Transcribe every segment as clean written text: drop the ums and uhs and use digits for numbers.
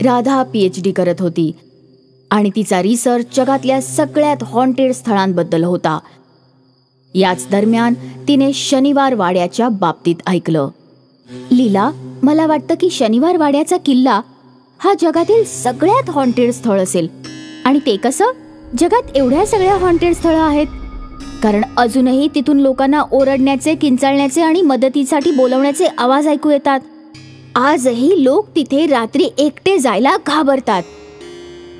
Radha PhD करत होती आणि तिचा रिसर्च जगातल्या सगळ्यात हॉन्टेड स्थळांबद्दल होता. याच दरम्यान तिने शनिवार वाड्याच्या बाबतीत ऐकलं. लीला, मला वाटतं की शनिवार वाड्याचा किल्ला हा जगातील सगळ्यात हॉन्टेड स्थळ असेल. आणि ते कसं? जगात एवढ्या सगळ्या हॉन्टेड स्थळं आहेत कारण अजूनही तिथून लोकांना ओरडण्याचे, किंचाळण्याचे आणि मदतीसाठी बोलवण्याचे आवाज ऐकू येतात. आजही लोक तिथे रात्री एकटे जायला घाबरतात.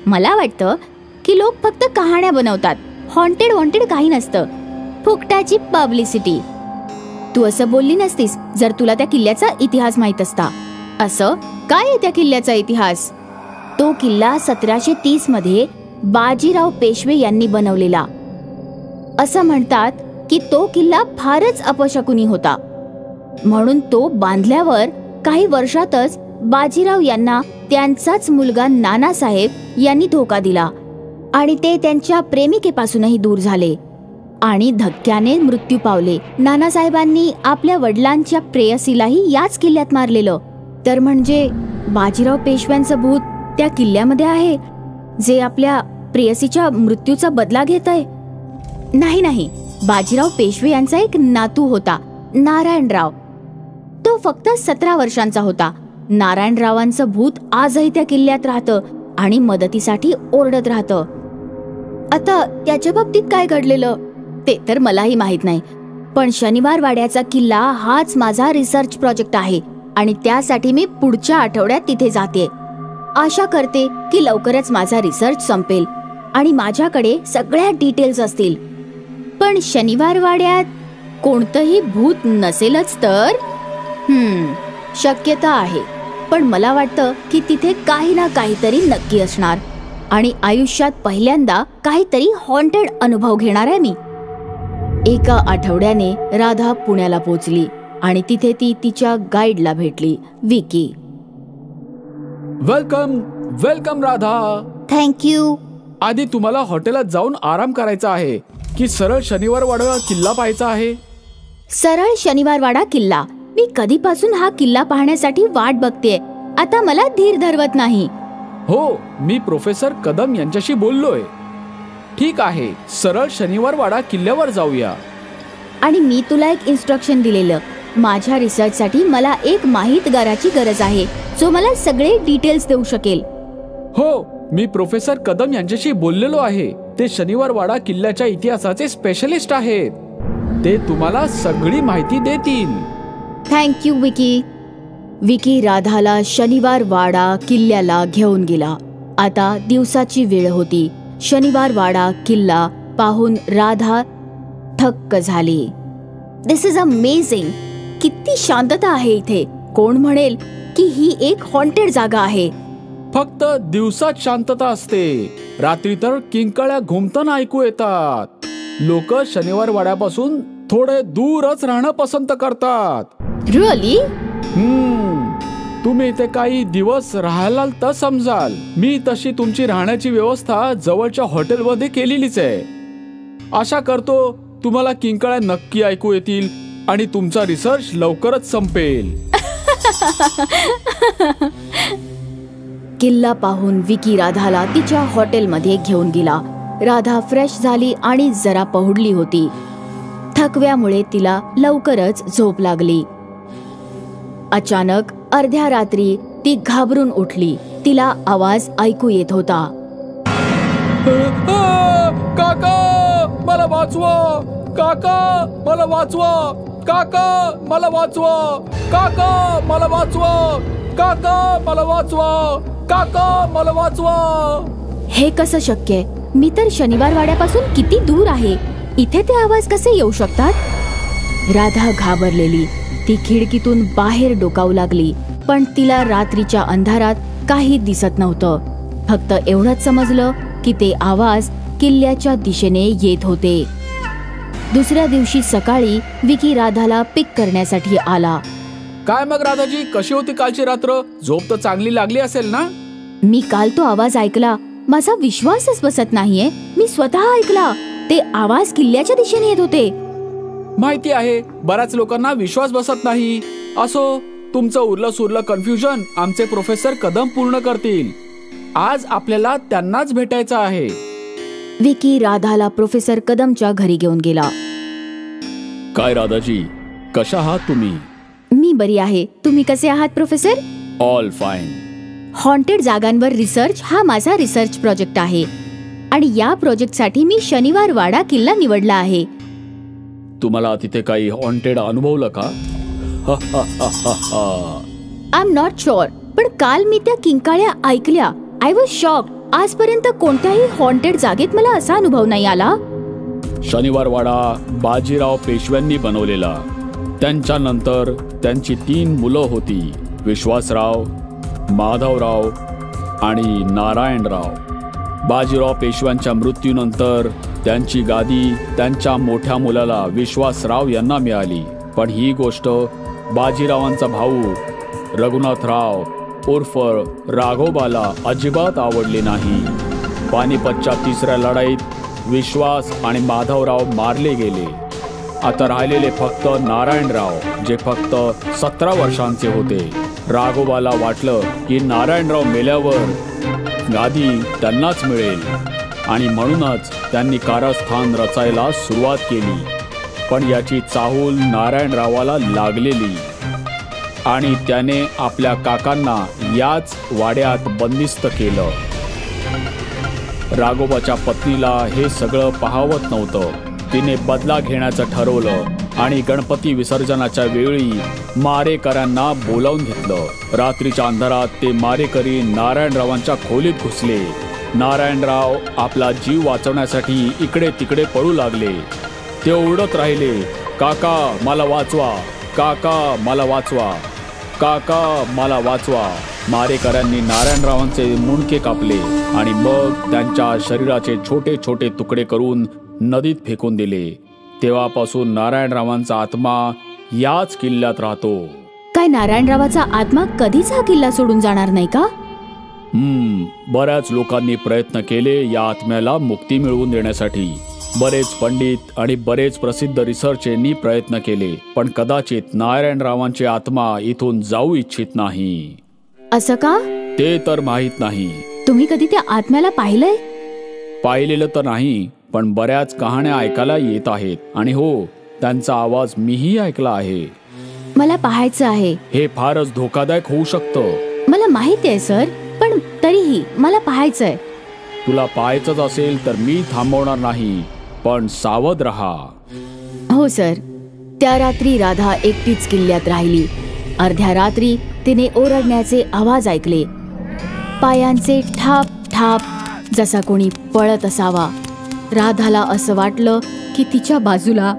मला वाटतं की लोक फक्त कहाण्या बनवतात. हॉन्टेड काही नसतं, फुकटाची पब्लिसिटी. तू असं बोलली नसतीस जर तुला त्या किल्ल्याचा इतिहास माहित असता. असं काय आहे त्या किल्ल्याचा इतिहास? तो किल्ला 1730 मध्ये बाजीराव पेशवे यांनी बनवलेला. असं म्हणतात की तो किल्ला फारच अपशकुनी होता, म्हणून तो बांधल्यावर काही वर्षातच बाजीराव यांना त्यांचाच मुलगा नानासाहेब यांनी धोका दिला आणि ते त्यांच्या प्रेमिकेपासूनही दूर झाले आणि धक्क्याने मृत्यू पावले. नानासाहेबांनी आपल्या वडिलांच्या प्रेयसीलाही याच किल्ल्यात मारलेलं. तर म्हणजे बाजीराव पेशव्यांचं भूत त्या किल्ल्यामध्ये आहे जे आपल्या प्रेयसीच्या मृत्यूचा बदला घेत आहे? नाही, बाजीराव पेशवे यांचा एक नातू होता, नारायणराव. तो फक्त 17 वर्षांचा होता. नारायणरावांचं भूत आजही त्या किल्ल्यात राहतं आणि मदतीसाठी ओरडत राहतं. आता त्याच्या बाबतीत काय घडलेलं ते तर मलाही माहित नाही, पण शनिवार वाड्याचा किल्ला हाच माझा रिसर्च प्रोजेक्ट आहे आणि त्यासाठी मी पुढच्या आठवड्यात तिथे जाते. आशा करते की लवकरच माझा रिसर्च संपेल आणि माझ्याकडे सगळ्या डिटेल्स असतील. पण शनिवार वाड्यात कोणतंही भूत नसेलच तर? शक्यता आहे, पण मला वाटतं की तिथे काही ना काहीतरी नक्की असणार आणि आयुष्यात पहिल्यांदा काहीतरी हॉन्टेड अनुभव घेणार आहे मी. एका आठवड्याने राधा पुण्याला पोहोचली आणि तिथे ती तिच्या गाईडला भेटली, विकी. वेलकम राधा. थँक्यू. आधी तुम्हाला हॉटेलात जाऊन आराम करायचा आहे की सरळ शनिवार वाडा किल्ला पाहायचा आहे? सरळ शनिवार वाडा किल्ला. मी कधीपासून हा किल्ला पाहण्यासाठी वाट बघतेय. आता मला धीर धरवत नाही. हो, मी प्रोफेसर कदम यांच्याशी बोललोय. ठीक आहे, सरळ शनिवार वाडा किल्ल्यावर जाऊया. आणि मी तुला एक इन्स्ट्रक्शन दिलेलं. माझ्या रिसर्चसाठी मला एक माहितगाराची गरज आहे जो मला सगळे डिटेल्स देऊ शकेल. हो, मी प्रोफेसर कदम यांच्याशी बोललेलो आहे. ते शनिवार वाडा किल्ल्याच्या इतिहासाचे स्पेशलिस्ट आहेत. ते तुम्हाला सगळी माहिती देतील. थँक्यू विकी. विकी राधाला शनिवार वाडा किल्ल्याला घेऊन गेला. आता दिवसाची वेळ होती. शनिवार वाडा किल्ला पाहून राधा थक्क झाली. दिस इज अमेझिंग. किती शांतता आहे इथे. कोण म्हणेल की ही एक हॉन्टेड जागा आहे. फक्त दिवसात शांतता असते, रात्री तर किंकाळ्या घुमताना ऐकू येतात. लोक शनिवार वाड्यापासून थोडे दूरच राहणं पसंत करतात. रिअली? तुम्ही इथे काही दिवस राहायला तर समजाल. मी तशी तुमची राहण्याची व्यवस्था जवळच्या हॉटेलमध्ये केलेलीच आहे. आशा करतो तुम्हाला किंकाळ्या नक्की ऐकू येतील आणि तुमचा रिसर्च लवकरच संपेल. किल्ला पाहून विकी राधाला तिच्या हॉटेलमध्ये घेऊन गेला. राधा फ्रेश झाली आणि जरा पहुडली होती. थकव्यामुळे तिला लवकरच झोप लागली. अचानक अर्ध्या रात्री ती घाबरून उठली. तिला आवाज ऐकू येत होता. काका, मला वाचवा! काका, मला वाचवा! काका, मला वाचवा! काका, मला वाचवा! काका, मला वाचवा! काका, मला वाचवा! हे कसं शक्य आहे? मी तर शनिवार वाड्यापासून किती दूर आहे. इथे ते आवाज कसे येऊ शकतात? राधा घाबरलेली ती खिडकीतून बाहेर डोकावू लागली, पण तिला रात्रीच्या अंधारात काही दिसत नव्हतं. फक्त एवढंच समजलं की ते आवाज किल्ल्याच्या दिशेने येत होते. दुसऱ्या दिवशी सकाळी विकी राधाला पिक करण्यासाठी आला. काय मग राधाजी, कशी होती कालची रात्र? झोप तर चांगली लागली असेल ना? मी काल तो आवाज ऐकला. माझा विश्वासच बसत नाहीये. मी स्वतः ऐकला. ते आवाज किल्ल्याच्या दिशेने येत होते. माहिती आहे, बऱ्याच लोकांना विश्वास बसत नाही. असो, तुमचं उरलं सुरलं कन्फ्युजन आमचे प्रोफेसर कदम पूर्ण करतील. आज आपल्याला त्यांनाच भेटायचं आहे. विकी राधाला प्रोफेसर कदमच्या घरी घेऊन गेला. काय राधाजी, कशा आहात तुम्ही? मी बरी आहे. तुम्ही कसे आहात प्रोफेसर? All fine. हॉन्टेड जागांवर रिसर्च हा माझा रिसर्च प्रोजेक्ट आहे आणि या प्रोजेक्टसाठी मी शनिवार वाडा किल्ला निवडला आहे. तुम्हाला तिथे काही हॉन्टेड अनुभवलं का? आय एम नॉट शुअर, पण काल मी त्या किंकाळ्या ऐकल्या. I was shocked. आजपर्यंत कोणत्याही हॉन्टेड जागेत मला असा अनुभव नाही आला. शनिवार वाडा बाजीराव पेशव्यांनी बनवलेला. त्यांच्यानंतर त्यांची 3 मुलं होती, विश्वासराव, माधवराव आणि नारायणराव. बाजीराव पेशव्यांच्या मृत्यूनंतर त्यांची गादी त्यांच्या मोठ्या मुलाला विश्वासराव यांना मिळाली. पण ही गोष्ट बाजीरावांचा भाऊ रघुनाथराव उर्फ राघोबाला अजिबात आवडली नाही. पानिपतच्या 3ऱ्या लढाईत विश्वास आणि माधवराव मारले गेले. आता राहिलेले फक्त नारायणराव, जे फक्त 17 वर्षांचे होते. राघोबाला वाटलं की नारायणराव मेल्यावर गादी त्यांनाच मिळेल आणि म्हणूनच त्यांनी कारस्थान रचायला सुरुवात केली. पण याची चाहूल नारायणरावाला लागलेली आणि त्याने आपल्या काकांना याच वाड्यात बंदिस्त केलं. राघोबाच्या पत्नीला हे सगळं पाहावत नव्हतं. तिने बदला घेण्याचं ठरवलं आणि गणपती विसर्जनाच्या वेळी मारेकऱ्यांना बोलावून घेतलं. रात्रीच्या अंधारात ते मारेकरी नारायणरावांच्या खोलीत घुसले. नारायणराव आपला जीव वाचवण्यासाठी इकडे तिकडे पळू लागले. ते ओरडत राहिले, काका मला वाचवा, काका मला वाचवा, काका मला वाचवा. मारेकऱ्यांनी नारायणरावांचे मुंडके कापले आणि मग त्यांच्या शरीराचे छोटे छोटे तुकडे करून नदीत फेकून दिले. तेव्हापासून नारायणरावांचा आत्मा याच किल्ल्यात राहतो. काय नारायणरावाचा आत्मा कधीच हा किल्ला सोडून जाणार नाही का? बऱ्याच लोकांनी प्रयत्न केले या आत्म्याला मुक्ती मिळवून देण्यासाठी. बरेच पंडित आणि बरेच प्रसिद्ध रिसर्चरनी प्रयत्न केले, पण कदाचित नारायणरावांची आत्मा इथून जाऊ इच्छित नाही. असं का? ते तर माहित नाही. तुम्ही कधी त्या आत्म्याला पाहिलंय? पाहिलेलं तर नाही, पण बऱ्याच कहाण्या ऐकायला येत आहेत आणि हो, त्यांचा आवाज मीही ऐकला आहे. मला पाहायचं आहे. हे फारच धोकादायक होऊ शकतं. मला माहिती आहे सर, पण तरीही मला पाहायचंय. तुला पाहायचंच असेल तर मी थांबवणार नाही, पण सावध रहा. हो सर. त्या रात्री राधा एकटीच किल्ल्यात राहिली. अर्ध्या रात्री तिने ओरडण्याचे आवाज ऐकले, पायांचे ठाप ठाप, जसा कोणी पळत असावा. राधाला असं वाटलं की तिच्या बाजूला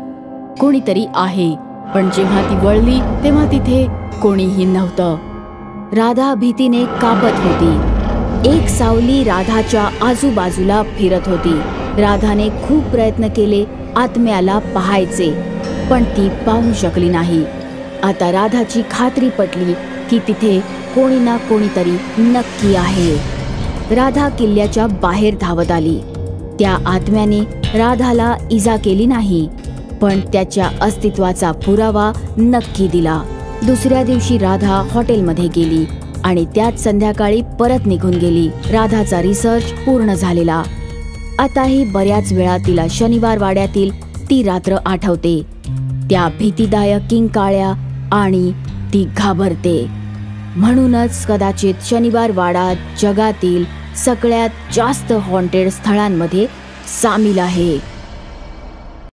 कोणीतरी आहे, पण जेव्हा ती वळली तेव्हा तिथे कोणीही नव्हतं. राधा भीतीने कापत होती. एक सावली राधाच्या आजूबाजूला फिरत होती. राधाने खूप प्रयत्न केले आत्म्याला पाहायचे, पण ती पाहू शकली नाही. आता राधाची खात्री पटली की तिथे कोणी ना कोणीतरी नक्की आहे. राधा किल्ल्याच्या बाहेर धावत आली. त्या आत्म्याने राधाला इजा केली नाही, पण त्याच्या अस्तित्वाचा पुरावा नक्की दिला. दुसऱ्या दिवशी राधा हॉटेलमध्ये गेली आणि त्याच संध्याकाळी परत निघून गेली. राधाचा रिसर्च पूर्ण झालेला. आताही बऱ्याच वेळा तिला शनिवार वाड्यातील ती रात्र आठवते, त्या भीतीदायक किंकाळ्या, आणि ती घाबरते. म्हणूनच कदाचित शनिवार वाडा जगातील सगळ्यात जास्त हॉन्टेड स्थळांमध्ये सामील आहे.